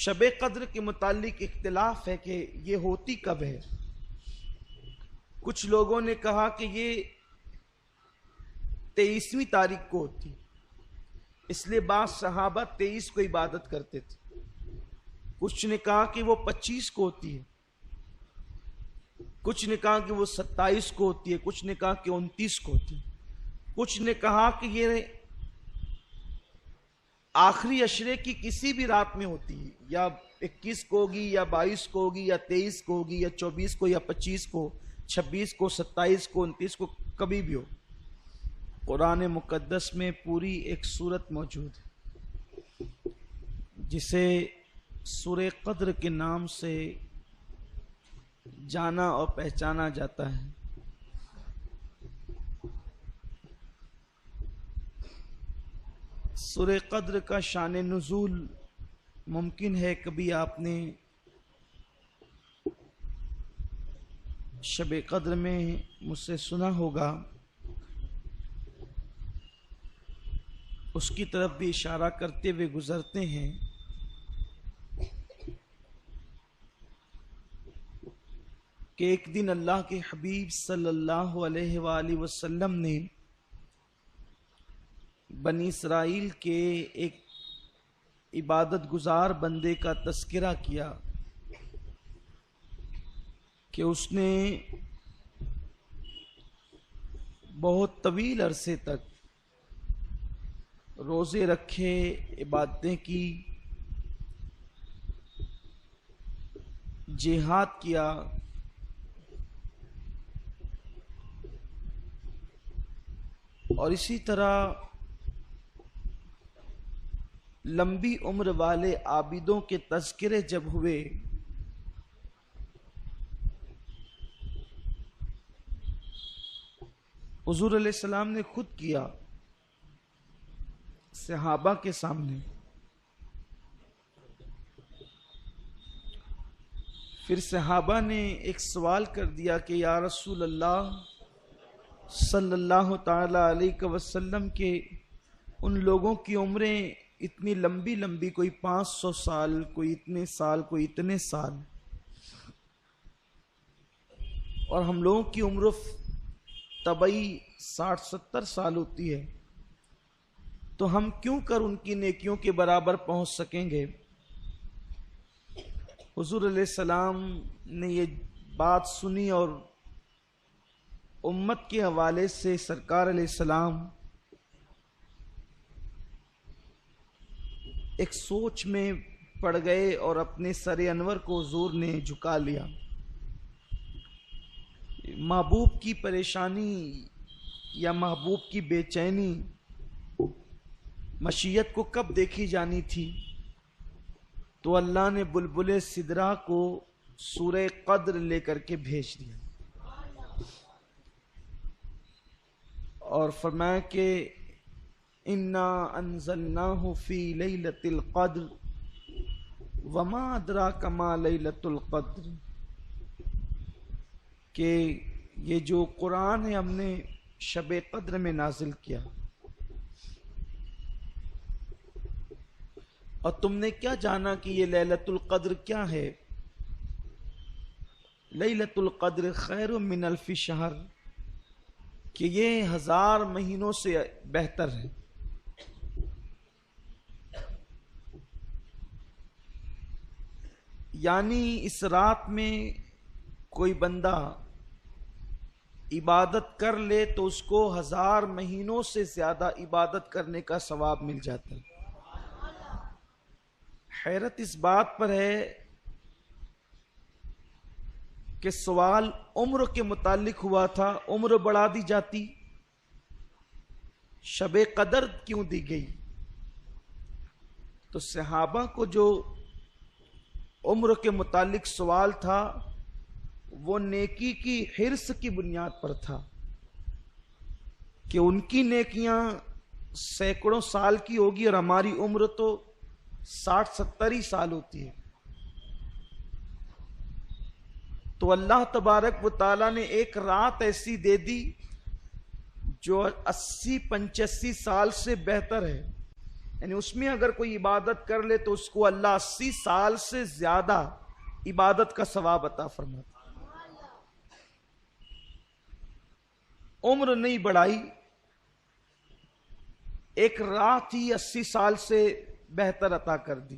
شب قدر کے متعلق اختلاف ہے کہ یہ ہوتی کب ہے۔ کچھ لوگوں نے کہا کہ یہ 23ویں تاریخ کو ہوتی، اس لیے بعض صحابہ 23 کو عبادت کرتے تھے۔ کچھ نے کہا کہ وہ 25 کو ہوتی ہے، کچھ نے کہا کہ وہ 27 کو ہوتی ہے، کچھ نے کہا کہ 29 کو ہوتی ہے، کچھ نے کہا کہ یہ آخری عشرے کی کسی بھی رات میں ہوتی ہے، یا 21 کو ہوگی یا 22 کو ہوگی یا 23 کو ہوگی یا 24 کو یا 25 کو، 26 کو، 27 کو، 29 کو، کبھی بھی ہو۔ قرآن مقدس میں پوری ایک سورت موجود ہے جسے سورہ قدر کے نام سے جانا اور پہچانا جاتا ہے۔ سورہ قدر کا شان نزول ممکن ہے کبھی آپ نے شب قدر میں مجھ سے سنا ہوگا، اس کی طرف بھی اشارہ کرتے ہوئے گزرتے ہیں کہ ایک دن اللہ کے حبیب صلی اللہ علیہ وآلہ وسلم نے بنی اسرائیل کے ایک عبادت گزار بندے کا تذکرہ کیا کہ اس نے بہت طویل عرصے تک روزے رکھے، عبادتیں کی، جہاد کیا، اور اسی طرح لمبی عمر والے عابدوں کے تذکرے جب ہوئے حضور علیہ السلام نے خود کیا صحابہ کے سامنے، پھر صحابہ نے ایک سوال کر دیا کہ یا رسول اللہ صلی اللہ تعالی علیہ وسلم کے ان لوگوں کی عمریں اتنی لمبی لمبی، کوئی 500 سال، کوئی اتنے سال، کوئی اتنے سال، اور ہم لوگوں کی عمر طبعی 60-70 سال ہوتی ہے، تو ہم کیوں کر ان کی نیکیوں کے برابر پہنچ سکیں گے؟ حضور علیہ السلام نے یہ بات سنی اور امت کے حوالے سے سرکار علیہ السلام ایک سوچ میں پڑ گئے اور اپنے سر انور کو حضور نے جھکا لیا۔ محبوب کی پریشانی یا محبوب کی بے چینی مشیت کو کب دیکھی جانی تھی؟ تو اللہ نے بلبل سدرا کو سورہ قدر لے کر کے بھیج دیا اور فرمایا کہ انا انزلناہ فی لیلۃ القدر وما ادراک ما لیلۃ القدر، کہ یہ جو قرآن ہے ہم نے شب قدر میں نازل کیا، اور تم نے کیا جانا کہ یہ لیلۃ القدر کیا ہے؟ لیلۃ القدر خیر من الف شہر، کہ یہ 1000 مہینوں سے بہتر ہے۔ یعنی اس رات میں کوئی بندہ عبادت کر لے تو اس کو 1000 مہینوں سے زیادہ عبادت کرنے کا ثواب مل جاتا ہے۔ حیرت اس بات پر ہے کہ سوال عمر کے متعلق ہوا تھا، عمر بڑھا دی جاتی، شب قدر کیوں دی گئی؟ تو صحابہ کو جو عمر کے متعلق سوال تھا وہ نیکی کی حرص کی بنیاد پر تھا کہ ان کی نیکیاں سینکڑوں سال کی ہوگی اور ہماری عمر تو 60-70 ہی سال ہوتی ہے۔ تو اللہ تبارک و تعالیٰ نے ایک رات ایسی دے دی جو 80-85 سال سے بہتر ہے، یعنی اس میں اگر کوئی عبادت کر لے تو اس کو اللہ 80 سال سے زیادہ عبادت کا ثواب عطا فرماتا. عمر نہیں بڑھائی، ایک رات ہی 80 سال سے بہتر عطا کر دی.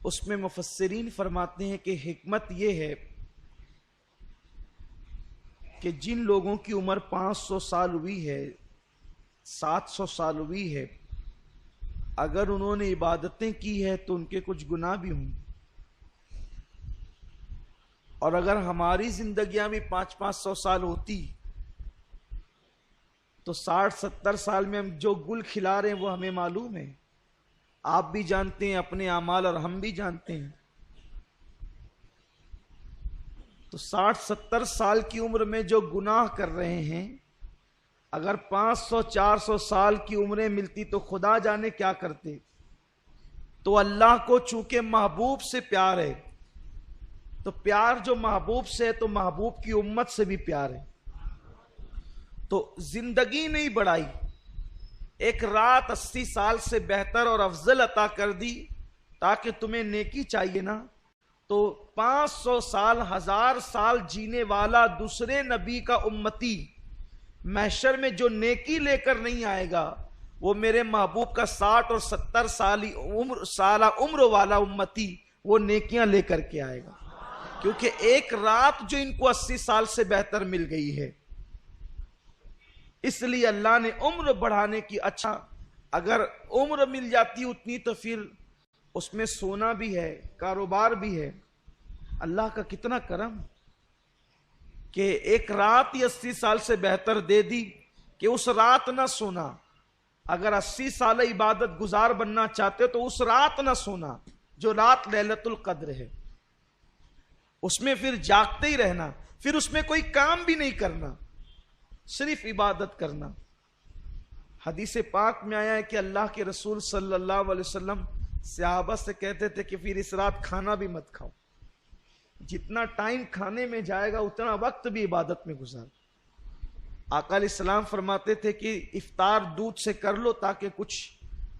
اس میں مفسرین فرماتے ہیں کہ حکمت یہ ہے کہ جن لوگوں کی عمر 500 سال ہوئی ہے، 700 سال ہوئی ہے، اگر انہوں نے عبادتیں کی ہے تو ان کے کچھ گناہ بھی ہوں. اور اگر ہماری زندگیاں بھی 500 سال ہوتی تو 60-70 سال میں ہم جو گل کھلا رہے ہیں وہ ہمیں معلوم ہے، آپ بھی جانتے ہیں اپنے اعمال اور ہم بھی جانتے ہیں. تو 60-70 سال کی عمر میں جو گناہ کر رہے ہیں، اگر 500-400 سال کی عمریں ملتی تو خدا جانے کیا کرتے. تو اللہ کو چونکہ محبوب سے پیار ہے، تو پیار جو محبوب سے ہے تو محبوب کی امت سے بھی پیار ہے. تو زندگی نہیں بڑھائی، ایک رات 80 سال سے بہتر اور افضل عطا کر دی تاکہ تمہیں نیکی چاہیے نا. تو 500 سال 1000 سال جینے والا دوسرے نبی کا امتی محشر میں جو نیکی لے کر نہیں آئے گا، وہ میرے محبوب کا 60 اور 70 سالہ عمر والا امتی وہ نیکیاں لے کر کے آئے گا، کیونکہ ایک رات جو ان کو 80 سال سے بہتر مل گئی ہے. اس لیے اللہ نے عمر بڑھانے کی، اچھا اگر عمر مل جاتی اتنی تو پھر اس میں سونا بھی ہے، کاروبار بھی ہے. اللہ کا کتنا کرم کہ ایک رات ہی 80 سال سے بہتر دے دی کہ اس رات نہ سونا. اگر 80 سال عبادت گزار بننا چاہتے تو اس رات نہ سونا جو رات لیلۃ القدر ہے، اس میں پھر جاگتے ہی رہنا، پھر اس میں کوئی کام بھی نہیں کرنا، صرف عبادت کرنا. حدیث پاک میں آیا ہے کہ اللہ کے رسول صلی اللہ علیہ وسلم صحابہ سے کہتے تھے کہ پھر اس رات کھانا بھی مت کھاؤ، جتنا ٹائم کھانے میں جائے گا اتنا وقت بھی عبادت میں گزار. آقا علیہ السلام فرماتے تھے کہ افطار دودھ سے کر لو تاکہ کچھ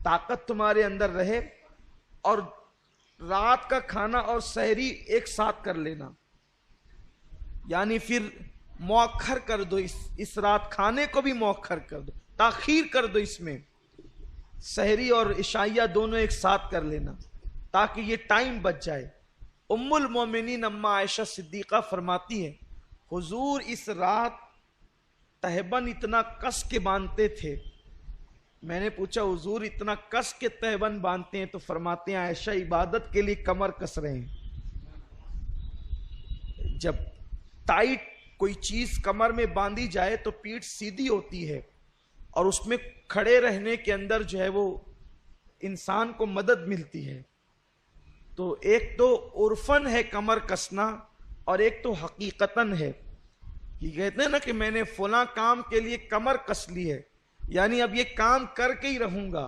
طاقت تمہارے اندر رہے، اور رات کا کھانا اور سحری ایک ساتھ کر لینا، یعنی پھر مؤخر کر دو، اس رات کھانے کو بھی مؤخر کر دو، تاخیر کر دو، اس میں سحری اور عشائیہ دونوں ایک ساتھ کر لینا تاکہ یہ ٹائم بچ جائے. ام المومنین اما عائشہ صدیقہ فرماتی ہے حضور اس رات تہبند اتنا کس کے باندھتے تھے. میں نے پوچھا حضور اتنا کس کے تہبند باندھتے ہیں؟ تو فرماتے ہیں عائشہ عبادت کے لیے کمر کس رہے ہیں. جب ٹائٹ کوئی چیز کمر میں باندھی جائے تو پیٹھ سیدھی ہوتی ہے اور اس میں کھڑے رہنے کے اندر جو ہے وہ انسان کو مدد ملتی ہے. تو ایک تو عرفن ہے کمر کسنا اور ایک تو حقیقتاً ہے. یہ کہتے ہیں نا کہ میں نے فلاں کام کے لیے کمر کس لی ہے، یعنی اب یہ کام کر کے ہی رہوں گا.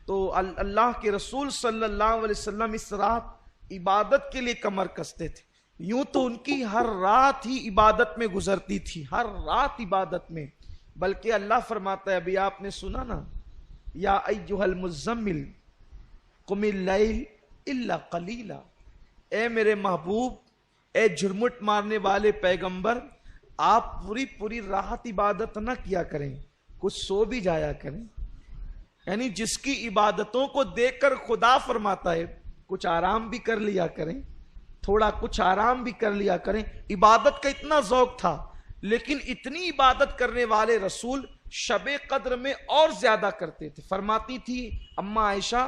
تو اللہ کے رسول صلی اللہ علیہ وسلم اس رات عبادت کے لیے کمر کستے تھے. یوں تو ان کی ہر رات ہی عبادت میں گزرتی تھی، ہر رات عبادت میں. بلکہ اللہ فرماتا ہے، ابھی آپ نے سنا نا، یا ایھا المزمل قم اللیل الا قلیلا، اے میرے محبوب، اے جھرمٹ مارنے والے پیغمبر، آپ پوری رات عبادت نہ کیا کریں، کچھ سو بھی جایا کریں. یعنی جس کی عبادتوں کو دیکھ کر خدا فرماتا ہے کچھ آرام بھی کر لیا کریں، تھوڑا کچھ آرام بھی کر لیا کریں. عبادت کا اتنا ذوق تھا، لیکن اتنی عبادت کرنے والے رسول شب قدر میں اور زیادہ کرتے تھے. فرماتی تھی اما عائشہ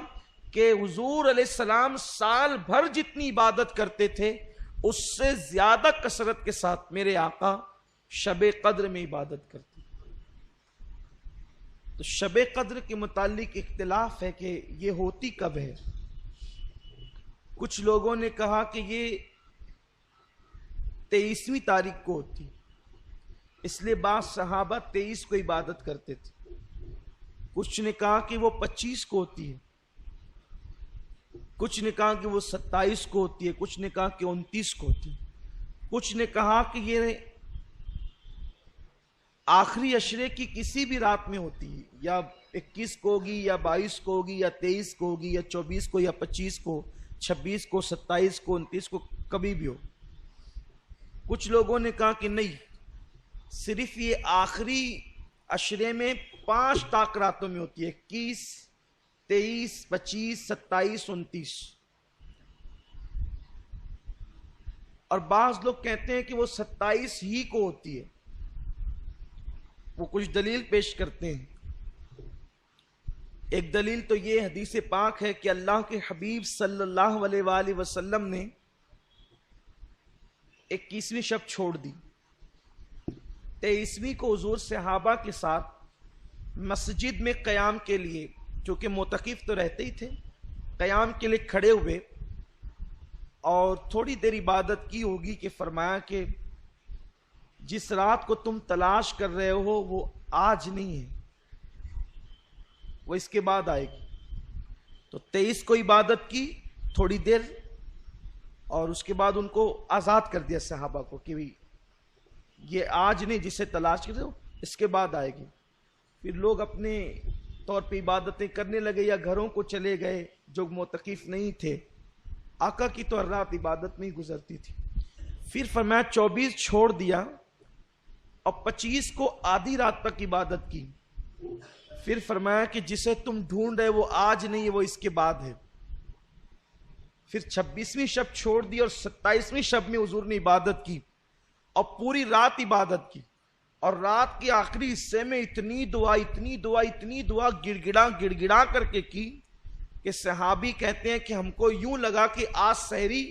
کہ حضور علیہ السلام سال بھر جتنی عبادت کرتے تھے اس سے زیادہ کثرت کے ساتھ میرے آقا شب قدر میں عبادت کرتے. تو شب قدر کے متعلق اختلاف ہے کہ یہ ہوتی کب ہے. کچھ لوگوں نے کہا کہ یہ 23ویں تاریخ کو ہوتی، اس لیے بعض صحابہ 23 کو عبادت کرتے تھے. کچھ نے کہا کہ وہ 25 کو ہوتی ہے، کچھ نے کہا کہ وہ 27 کو ہوتی ہے، کچھ نے کہا کہ 29 کو ہوتی ہے، کچھ نے کہا کہ یہ آخری عشرے کی کسی بھی رات میں ہوتی ہے، یا 21 کو ہوگی یا 22 کو ہوگی یا 23 کو ہوگی یا 24 کو یا 25 کو، 26 کو، 27 کو، 29 کو، کبھی بھی ہو۔ کچھ لوگوں نے کہا کہ نہیں، صرف یہ آخری عشرے میں 5 طاق راتوں میں ہوتی ہے، 21، 23، 25، 27، 29۔ اور بعض لوگ کہتے ہیں کہ وہ 27 ہی کو ہوتی ہے، وہ کچھ دلیل پیش کرتے ہیں۔ ایک دلیل تو یہ حدیث پاک ہے کہ اللہ کے حبیب صلی اللہ علیہ وآلہ وسلم نے 21ویں شب چھوڑ دی، 23ویں کو حضور صحابہ کے ساتھ مسجد میں قیام کے لیے، چونکہ معتکف تو رہتے ہی تھے، قیام کے لیے کھڑے ہوئے اور تھوڑی دیر عبادت کی ہوگی کہ فرمایا کہ جس رات کو تم تلاش کر رہے ہو وہ آج نہیں ہے، وہ اس کے بعد آئے گی۔ تو 23 کو عبادت کی تھوڑی دیر، اور اس کے بعد ان کو آزاد کر دیا صحابہ کو کہ یہ آج نہیں، جسے تلاش کر رہے ہو اس کے بعد آئے گی۔ پھر لوگ اپنے طور پہ عبادتیں کرنے لگے یا گھروں کو چلے گئے جو معتکف نہیں تھے۔ آقا کی تو ہر رات عبادت میں ہی گزرتی تھی۔ پھر فرمایا 24 چھوڑ دیا اور 25 کو آدھی رات تک عبادت کی۔ پھر فرمایا کہ جسے تم ڈھونڈ رہے وہ آج نہیں ہے، وہ اس کے بعد ہے۔ پھر 26ویں شب چھوڑ دی اور 27ویں شب میں حضور نے عبادت کی اور پوری رات عبادت کی، اور رات کے آخری حصے میں اتنی دعا اتنی دعا اتنی دعا گڑ گڑا کر کے کی کہ صحابی کہتے ہیں کہ ہم کو یوں لگا کہ آج سحری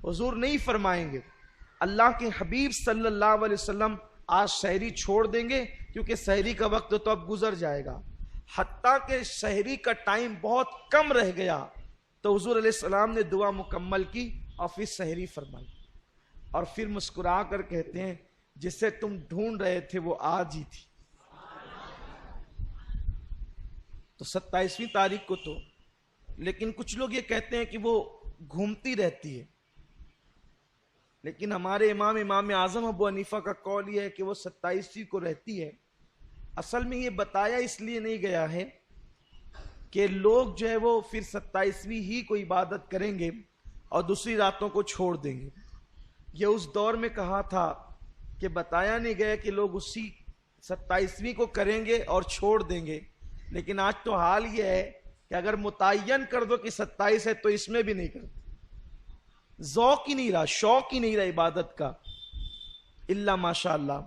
حضور نہیں فرمائیں گے، اللہ کے حبیب صلی اللہ علیہ وسلم آج سحری چھوڑ دیں گے، کیونکہ سحری کا وقت تو اب گزر جائے گا۔ حتیٰ کہ سحری کا ٹائم بہت کم رہ گیا تو حضور علیہ السلام نے دعا مکمل کی اور پھر سحری فرمائی، اور پھر مسکرا کر کہتے ہیں جسے تم ڈھونڈ رہے تھے وہ آج ہی تھی۔ تو 27ویں تاریخ کو تو، لیکن کچھ لوگ یہ کہتے ہیں کہ وہ گھومتی رہتی ہے، لیکن ہمارے امام اعظم ابو حنیفہ کا قول یہ ہے کہ وہ 27ویں کو رہتی ہے۔ اصل میں یہ بتایا اس لیے نہیں گیا ہے کہ لوگ جو ہے وہ پھر 27ویں ہی کو عبادت کریں گے اور دوسری راتوں کو چھوڑ دیں گے۔ یہ اس دور میں کہا تھا کہ بتایا نہیں گیا کہ لوگ اسی 27ویں کو کریں گے اور چھوڑ دیں گے، لیکن آج تو حال یہ ہے کہ اگر متعین کر دو کہ 27 ہے تو اس میں بھی نہیں کرتے، ذوق ہی نہیں رہا، شوق ہی نہیں رہا عبادت کا، الا ماشاء اللہ۔